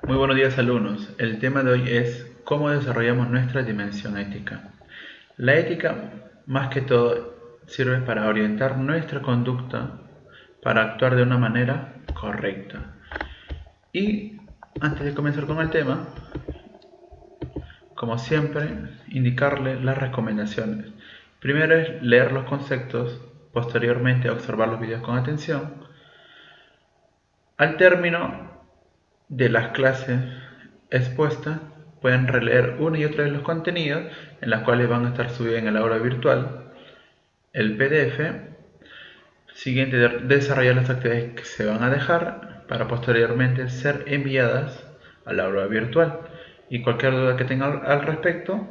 Muy buenos días, alumnos. El tema de hoy es cómo desarrollamos nuestra dimensión ética. La ética, más que todo, sirve para orientar nuestra conducta para actuar de una manera correcta. Y antes de comenzar con el tema, como siempre, indicarle las recomendaciones. Primero es leer los conceptos, posteriormente observar los videos con atención. Al término de las clases expuestas, pueden releer una y otra vez los contenidos en las cuales van a estar subidos en el aula virtual, el PDF. Siguiente, desarrollar las actividades que se van a dejar para posteriormente ser enviadas al aula virtual. Y cualquier duda que tengan al respecto,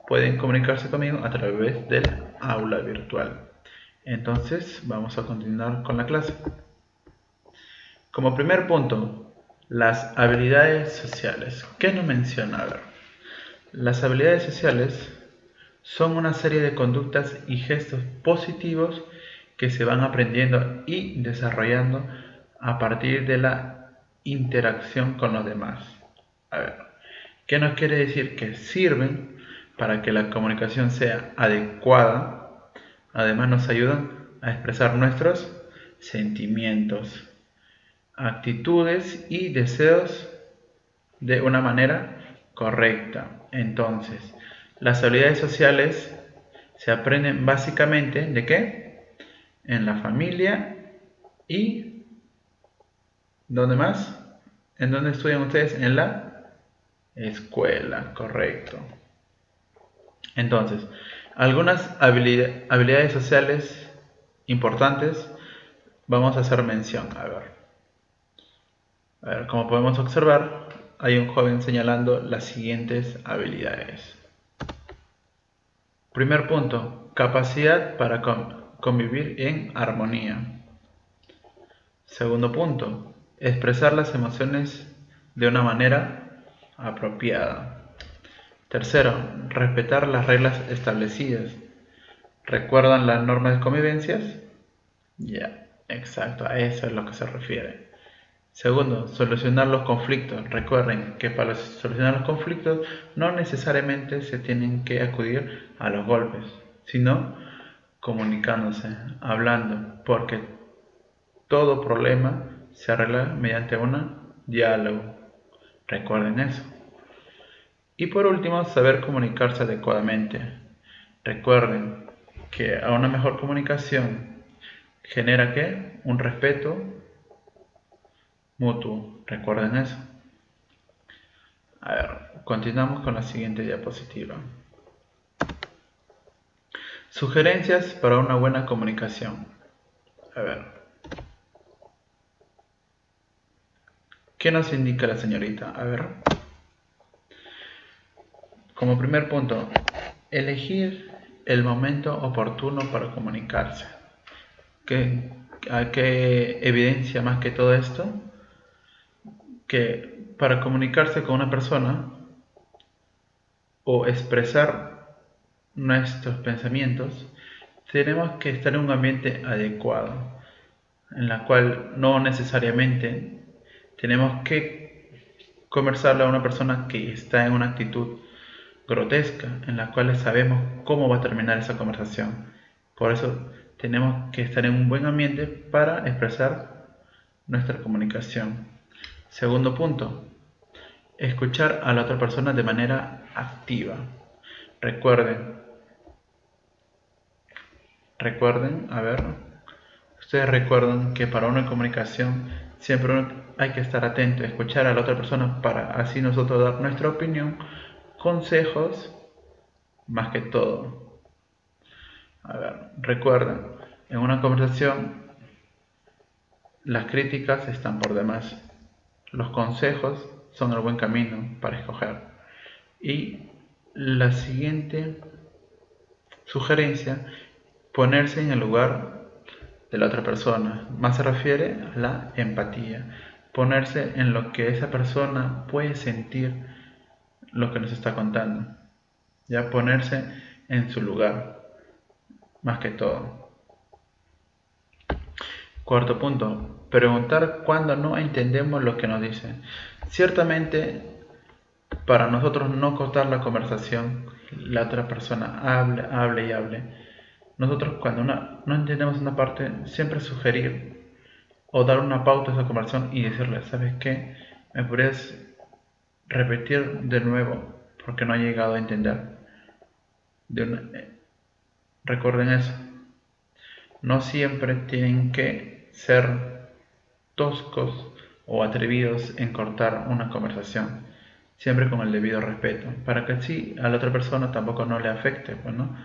pueden comunicarse conmigo a través del aula virtual. Entonces, vamos a continuar con la clase. Como primer punto, las habilidades sociales. ¿Qué nos menciona? A ver, las habilidades sociales son una serie de conductas y gestos positivos que se van aprendiendo y desarrollando a partir de la interacción con los demás. A ver, ¿qué nos quiere decir? Que sirven para que la comunicación sea adecuada. Además nos ayudan a expresar nuestros sentimientos, actitudes y deseos de una manera correcta. Entonces, las habilidades sociales se aprenden básicamente ¿de qué? En la familia y ¿dónde más? ¿En dónde estudian ustedes? En la escuela, correcto. Entonces, algunas habilidades sociales importantes vamos a hacer mención. A ver, como podemos observar, hay un joven señalando las siguientes habilidades. Primer punto, capacidad para convivir en armonía. Segundo punto, expresar las emociones de una manera apropiada. Tercero, respetar las reglas establecidas. ¿Recuerdan las normas de convivencias? Ya, exacto, a eso es lo que se refiere. Segundo, solucionar los conflictos. Recuerden que para solucionar los conflictos no necesariamente se tienen que acudir a los golpes, sino comunicándose, hablando, porque todo problema se arregla mediante un diálogo. Recuerden eso. Y por último, saber comunicarse adecuadamente. Recuerden que a una mejor comunicación genera ¿qué? Un respeto mutuo. Recuerden eso. A ver, continuamos con la siguiente diapositiva. Sugerencias para una buena comunicación. A ver, ¿qué nos indica la señorita? A ver, como primer punto, elegir el momento oportuno para comunicarse. ¿A qué evidencia más que todo esto? Que para comunicarse con una persona o expresar nuestros pensamientos, tenemos que estar en un ambiente adecuado, en la cual no necesariamente tenemos que conversarle a una persona que está en una actitud grotesca, en la cual sabemos cómo va a terminar esa conversación. Por eso tenemos que estar en un buen ambiente para expresar nuestra comunicación. Segundo punto, escuchar a la otra persona de manera activa. Recuerden, a ver, ustedes recuerdan que para una comunicación siempre hay que estar atento, escuchar a la otra persona para así nosotros dar nuestra opinión, consejos, más que todo. A ver, recuerden, en una conversación las críticas están por demás. Los consejos son el buen camino para escoger. Y la siguiente sugerencia, ponerse en el lugar de la otra persona. Más se refiere a la empatía. Ponerse en lo que esa persona puede sentir lo que nos está contando. Ya ponerse en su lugar, más que todo. Cuarto punto, preguntar cuando no entendemos lo que nos dicen. Ciertamente, para nosotros no cortar la conversación, la otra persona hable y hable. Nosotros cuando no entendemos una parte, siempre sugerir o dar una pauta a esa conversación y decirle, ¿sabes qué? ¿Me podrías repetir de nuevo? Porque no he llegado a entender. Recuerden eso. No siempre tienen que ser toscos o atrevidos en cortar una conversación, siempre con el debido respeto, para que así a la otra persona tampoco no le afecte, pues, ¿no?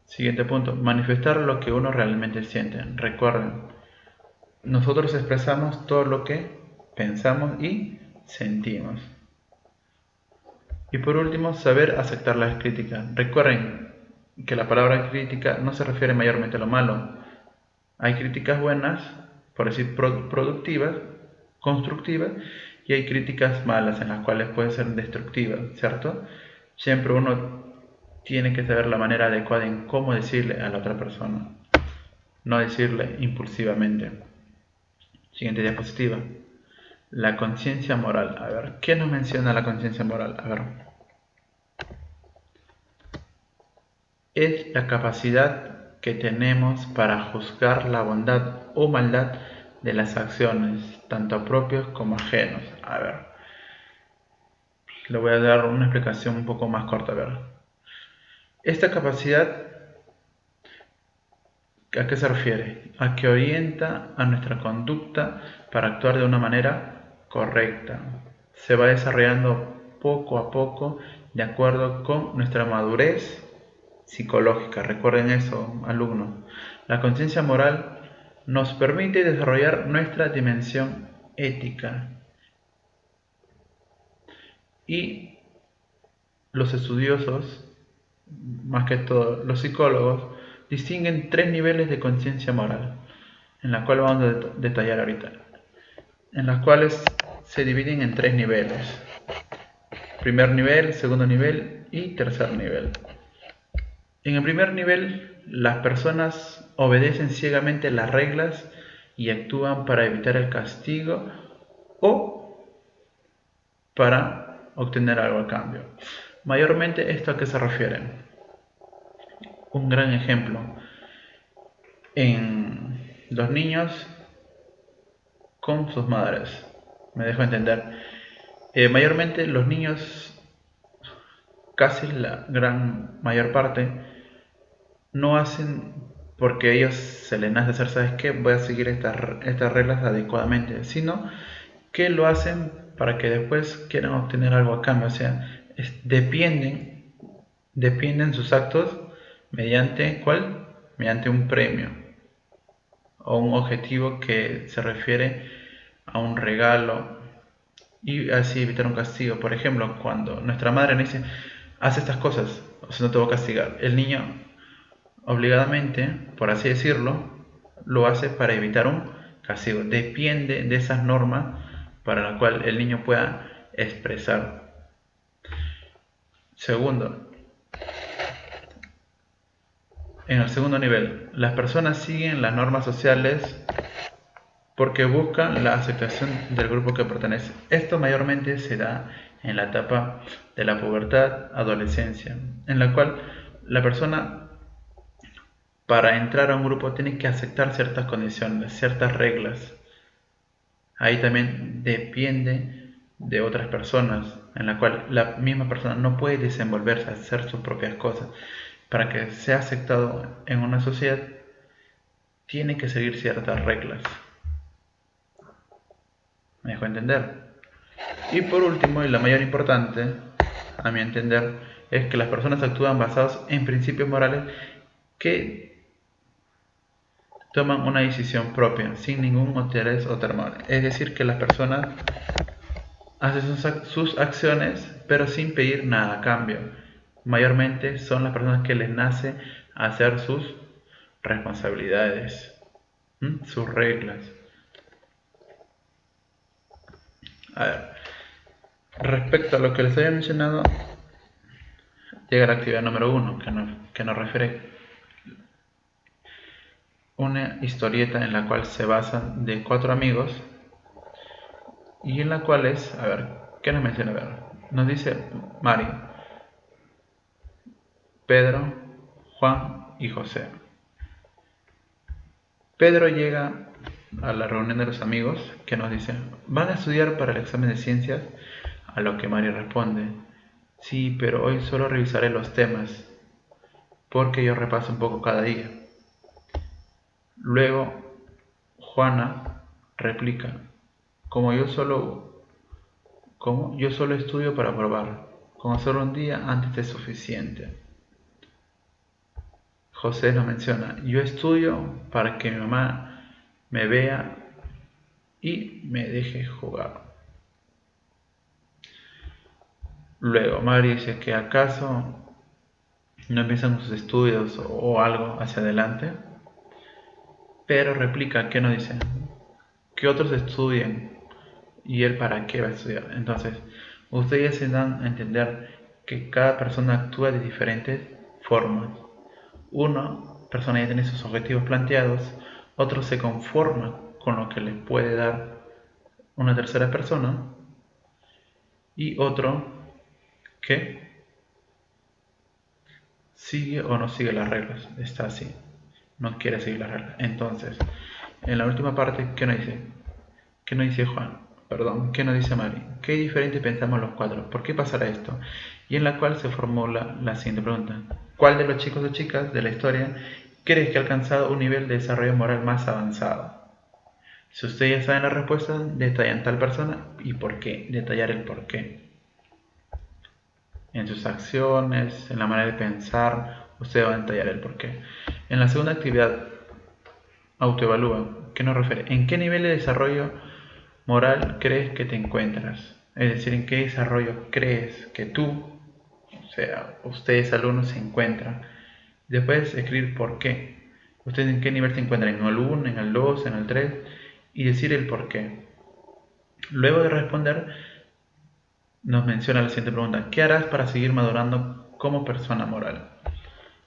Siguiente punto, manifestar lo que uno realmente siente. Recuerden, nosotros expresamos todo lo que pensamos y sentimos. Y por último, saber aceptar las críticas. Recuerden que la palabra crítica no se refiere mayormente a lo malo. Hay críticas buenas, por decir productivas, constructivas, y hay críticas malas en las cuales pueden ser destructivas, ¿cierto? Siempre uno tiene que saber la manera adecuada en cómo decirle a la otra persona, no decirle impulsivamente. Siguiente diapositiva. La conciencia moral. A ver, ¿qué nos menciona la conciencia moral? A ver. Es la capacidad que tenemos para juzgar la bondad o maldad de las acciones, tanto propios como ajenos. A ver, le voy a dar una explicación un poco más corta. A ver, esta capacidad, ¿a qué se refiere? A que orienta a nuestra conducta para actuar de una manera correcta. Se va desarrollando poco a poco de acuerdo con nuestra madurez psicológica. Recuerden eso, alumnos. La conciencia moral nos permite desarrollar nuestra dimensión ética. Y los estudiosos, más que todo los psicólogos, distinguen tres niveles de conciencia moral, en la cual vamos a detallar ahorita, en las cuales se dividen en tres niveles: primer nivel, segundo nivel y tercer nivel. En el primer nivel, las personas obedecen ciegamente las reglas y actúan para evitar el castigo o para obtener algo a cambio. Mayormente, ¿esto a qué se refiere? Un gran ejemplo en los niños con sus madres. Me dejo entender. Mayormente los niños, casi la gran mayor parte, no hacen porque ellos se les nace hacer, ¿sabes qué? Voy a seguir estas reglas adecuadamente, sino que lo hacen para que después quieran obtener algo a cambio. O sea, dependen sus actos mediante ¿cuál? Mediante un premio o un objetivo que se refiere a un regalo y así evitar un castigo. Por ejemplo, cuando nuestra madre nos dice, haz estas cosas, o sea, no te voy a castigar, el niño obligadamente, por así decirlo, lo hace para evitar un castigo. Depende de esas normas para la cual el niño pueda expresar. Segundo, en el segundo nivel, las personas siguen las normas sociales porque buscan la aceptación del grupo que pertenece. Esto mayormente se da en la etapa de la pubertad, adolescencia, en la cual la persona, para entrar a un grupo, tiene que aceptar ciertas condiciones, ciertas reglas. Ahí también depende de otras personas, en la cual la misma persona no puede desenvolverse, hacer sus propias cosas. Para que sea aceptado en una sociedad, tiene que seguir ciertas reglas. ¿Me dejo entender? Y por último, y la mayor importante, a mi entender, es que las personas actúan basados en principios morales que toman una decisión propia, sin ningún interés o temor. Es decir, que las personas hacen sus acciones, pero sin pedir nada a cambio. Mayormente son las personas que les nace hacer sus responsabilidades, sus reglas. A ver, respecto a lo que les había mencionado, llega la actividad número 1, que nos refiere una historieta en la cual se basa de 4 amigos y en la cual es, a ver, ¿qué nos menciona? A ver, nos dice Mari, Pedro, Juan y José. Pedro llega a la reunión de los amigos que nos dicen, ¿van a estudiar para el examen de ciencias? A lo que Mari responde, sí, pero hoy solo revisaré los temas, porque yo repaso un poco cada día. Luego, Juana replica, como yo solo estudio para probar, con solo un día antes es suficiente. José nos menciona, yo estudio para que mi mamá me vea y me deje jugar. Luego Mari dice que acaso no empiezan sus estudios o algo hacia adelante, pero replica que no dice que otros estudien y él para qué va a estudiar. Entonces, ustedes se dan a entender que cada persona actúa de diferentes formas. Una persona ya tiene sus objetivos planteados, otro se conforma con lo que le puede dar una tercera persona y otro que sigue o no sigue las reglas, está así, no quiere seguir las reglas. Entonces, en la última parte, ¿qué nos dice? ¿Qué nos dice Juan? Perdón, ¿qué nos dice Mari? ¿Qué diferente pensamos los cuatro? ¿Por qué pasará esto? Y en la cual se formula la siguiente pregunta. ¿Cuál de los chicos o chicas de la historia crees que ha alcanzado un nivel de desarrollo moral más avanzado? Si ustedes ya saben la respuesta, detallan tal persona y por qué. Detallar el por qué. En sus acciones, en la manera de pensar, ustedes van a detallar el por qué. En la segunda actividad, autoevalúa. ¿Qué nos refiere? ¿En qué nivel de desarrollo moral crees que te encuentras? Es decir, ¿en qué desarrollo crees que tú, o sea, ustedes alumnos se encuentran? Después escribir por qué. ¿Ustedes en qué nivel se encuentran? ¿En el 1, en el 2, en el 3? Y decir el por qué. Luego de responder, nos menciona la siguiente pregunta. ¿Qué harás para seguir madurando como persona moral?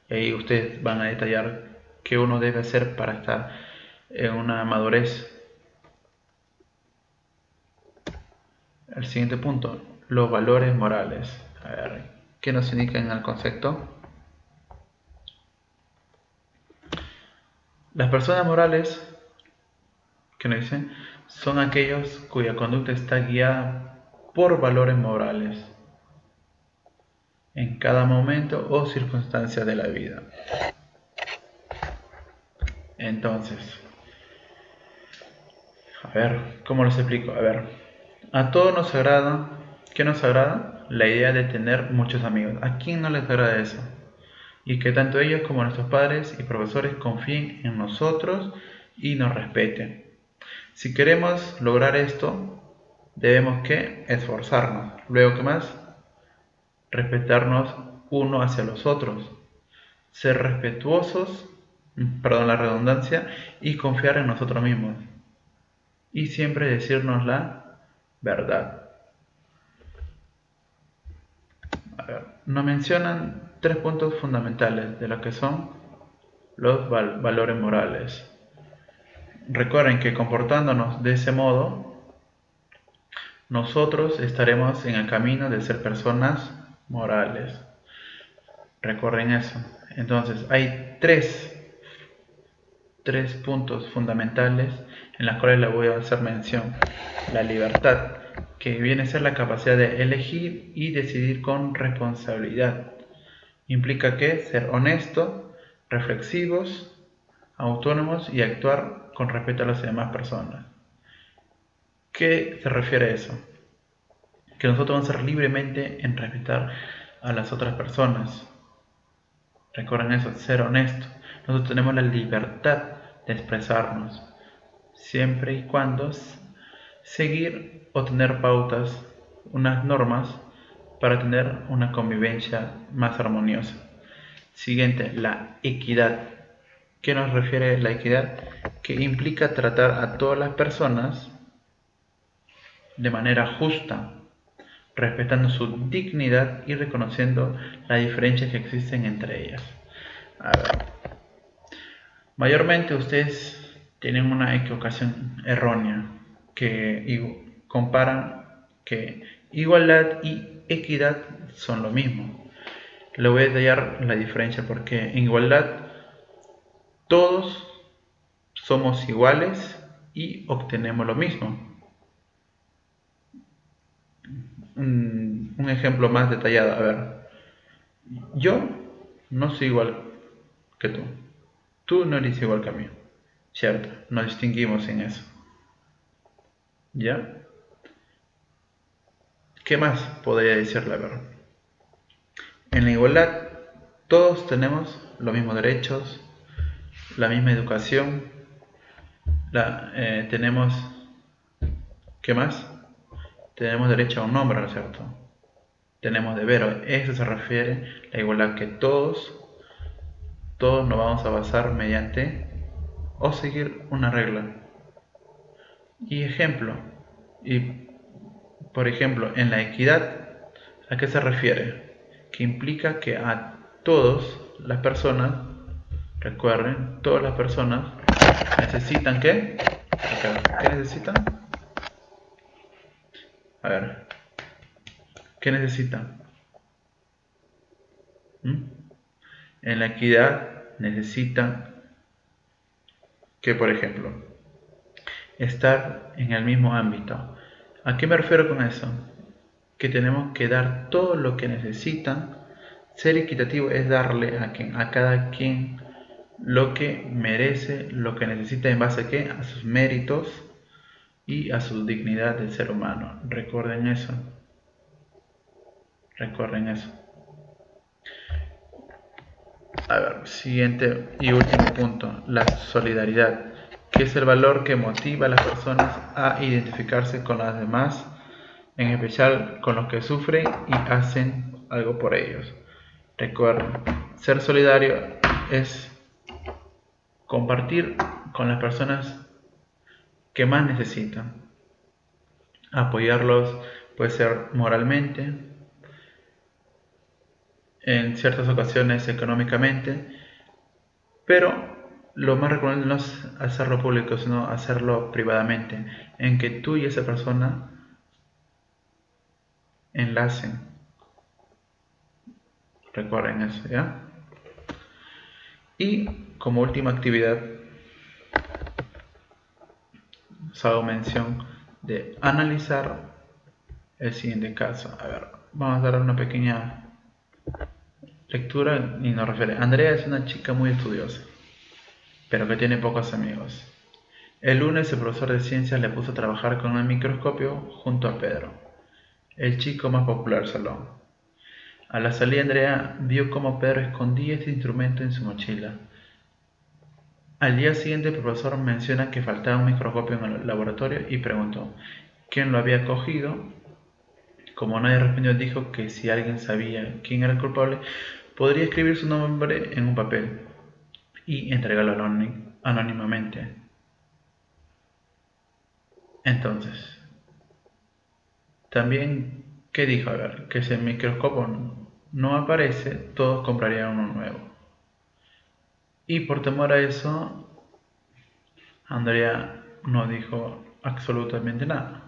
Y ahí ustedes van a detallar qué uno debe hacer para estar en una madurez. El siguiente punto, los valores morales. A ver, ¿qué nos indica en el concepto? Las personas morales, que nos dicen, son aquellos cuya conducta está guiada por valores morales en cada momento o circunstancia de la vida. Entonces, a ver, ¿cómo los explico? A ver, a todos nos agrada, ¿qué nos agrada? La idea de tener muchos amigos. ¿A quién no les agrada eso? Y que tanto ellos como nuestros padres y profesores confíen en nosotros y nos respeten. Si queremos lograr esto, debemos que esforzarnos. Luego, ¿qué más? Respetarnos uno hacia los otros. Ser respetuosos, perdón la redundancia, y confiar en nosotros mismos. Y siempre decirnos la verdad. A ver, nos mencionan 3 puntos fundamentales de lo que son los valores morales. Recuerden que comportándonos de ese modo, nosotros estaremos en el camino de ser personas morales. Recuerden eso. Entonces, hay tres puntos fundamentales en los cuales les voy a hacer mención. La libertad, que viene a ser la capacidad de elegir y decidir con responsabilidad. Implica que ser honesto, reflexivos, autónomos y actuar con respeto a las demás personas. ¿Qué se refiere a eso? Que nosotros vamos a ser libremente en respetar a las otras personas. Recuerden eso, ser honesto. Nosotros tenemos la libertad de expresarnos, siempre y cuando seguir o tener pautas, unas normas para tener una convivencia más armoniosa. Siguiente, la equidad. ¿Qué nos refiere la equidad? Que implica tratar a todas las personas de manera justa, respetando su dignidad y reconociendo las diferencias que existen entre ellas. A ver, mayormente ustedes tienen una equivocación errónea, que comparan que igualdad y equidad son lo mismo. Le voy a detallar la diferencia porque en igualdad todos somos iguales y obtenemos lo mismo. Un ejemplo más detallado, a ver, yo no soy igual que tú no eres igual que mí, ¿cierto? Nos distinguimos en eso, ¿ya? ¿Qué más podría decirle? A ver, en la igualdad todos tenemos los mismos derechos, la misma educación, tenemos, ¿qué más? Tenemos derecho a un nombre, ¿no es cierto? Tenemos deber, a eso se refiere la igualdad, que todos nos vamos a basar mediante o seguir una regla. Y ejemplo, y por ejemplo, en la equidad, ¿a qué se refiere? Que implica que a todas las personas, recuerden, todas las personas necesitan ¿qué? ¿Qué necesitan? A ver, ¿qué necesitan? En la equidad necesitan que, por ejemplo, estar en el mismo ámbito. ¿A qué me refiero con eso? Que tenemos que dar todo lo que necesitan. Ser equitativo es darle a cada quien lo que merece, lo que necesita en base a qué, a sus méritos y a su dignidad de ser humano. Recuerden eso. Recuerden eso. A ver, siguiente y último punto, la solidaridad, que es el valor que motiva a las personas a identificarse con las demás, en especial con los que sufren y hacen algo por ellos. Recuerden, ser solidario es compartir con las personas que más necesitan, apoyarlos puede ser moralmente, en ciertas ocasiones económicamente, pero lo más recomendable no es hacerlo público, sino hacerlo privadamente, en que tú y esa persona enlacen. Recuerden eso, ¿ya? Y como última actividad, os hago mención de analizar el siguiente caso. A ver, vamos a dar una pequeña lectura y nos refiere. Andrea es una chica muy estudiosa, pero que tiene pocos amigos. El lunes el profesor de ciencias le puso a trabajar con el microscopio junto a Pedro, el chico más popular del salón. A la salida Andrea vio cómo Pedro escondía este instrumento en su mochila. Al día siguiente el profesor menciona que faltaba un microscopio en el laboratorio y preguntó quién lo había cogido. Como nadie respondió, dijo que si alguien sabía quién era el culpable, podría escribir su nombre en un papel y entregarlo anónimamente. Entonces, también, ¿qué dijo? A ver, que si el microscopio no aparece, todos comprarían uno nuevo. Y por temor a eso, Andrea no dijo absolutamente nada.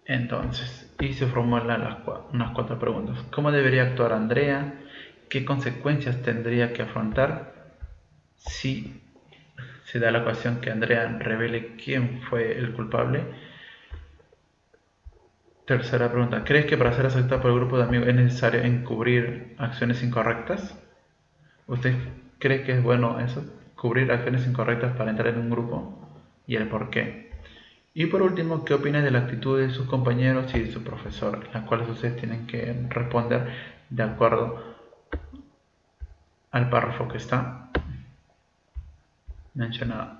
Entonces, y se formulan unas cuatro preguntas. ¿Cómo debería actuar Andrea? ¿Qué consecuencias tendría que afrontar si se da la ocasión que Andrea revele quién fue el culpable? Tercera pregunta. ¿Crees que para ser aceptado por el grupo de amigos es necesario encubrir acciones incorrectas? ¿Usted cree que es bueno eso? Cubrir acciones incorrectas para entrar en un grupo y el por qué. Y por último, ¿qué opinas de la actitud de sus compañeros y de su profesor? Las cuales ustedes tienen que responder de acuerdo al párrafo que está mencionado.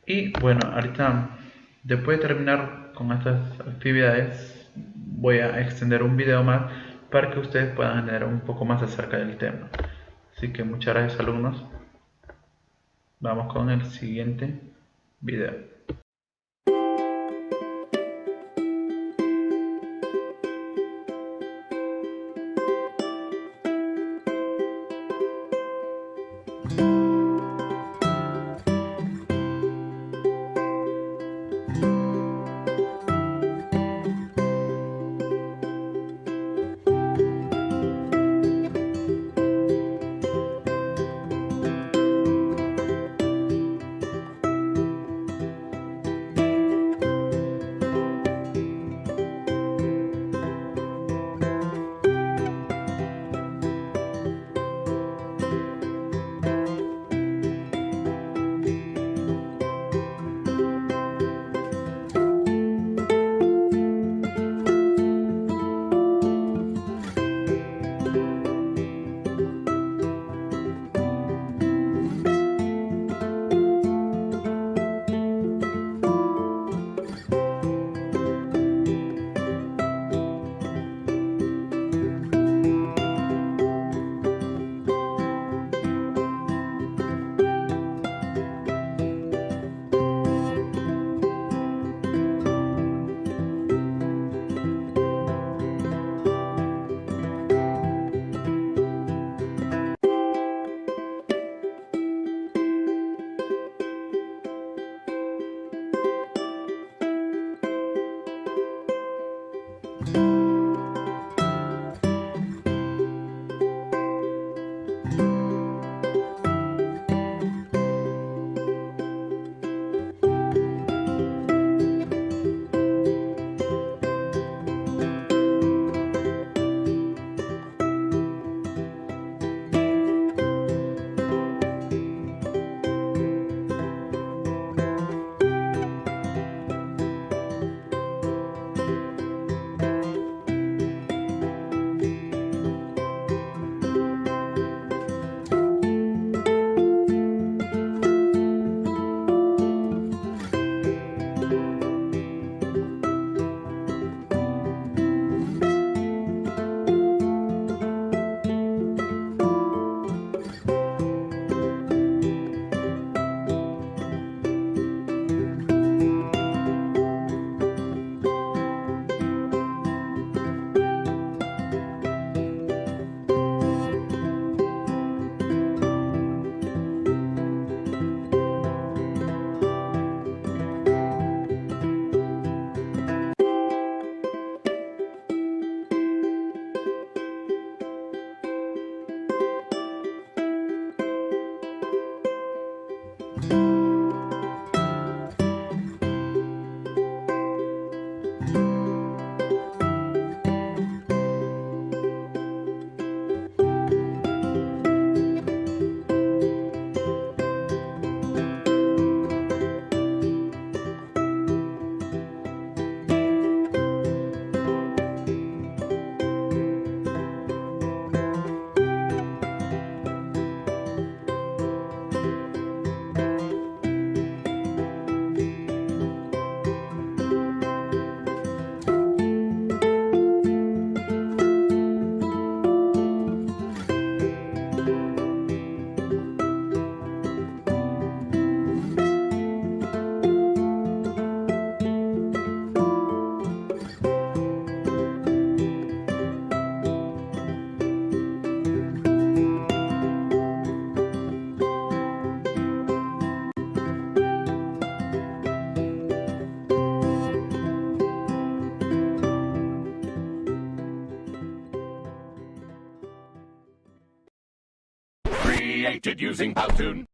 Y bueno, ahorita, después de terminar con estas actividades, voy a extender un video más para que ustedes puedan entender un poco más acerca del tema. Así que muchas gracias, alumnos. Vamos con el siguiente video. created using Powtoon.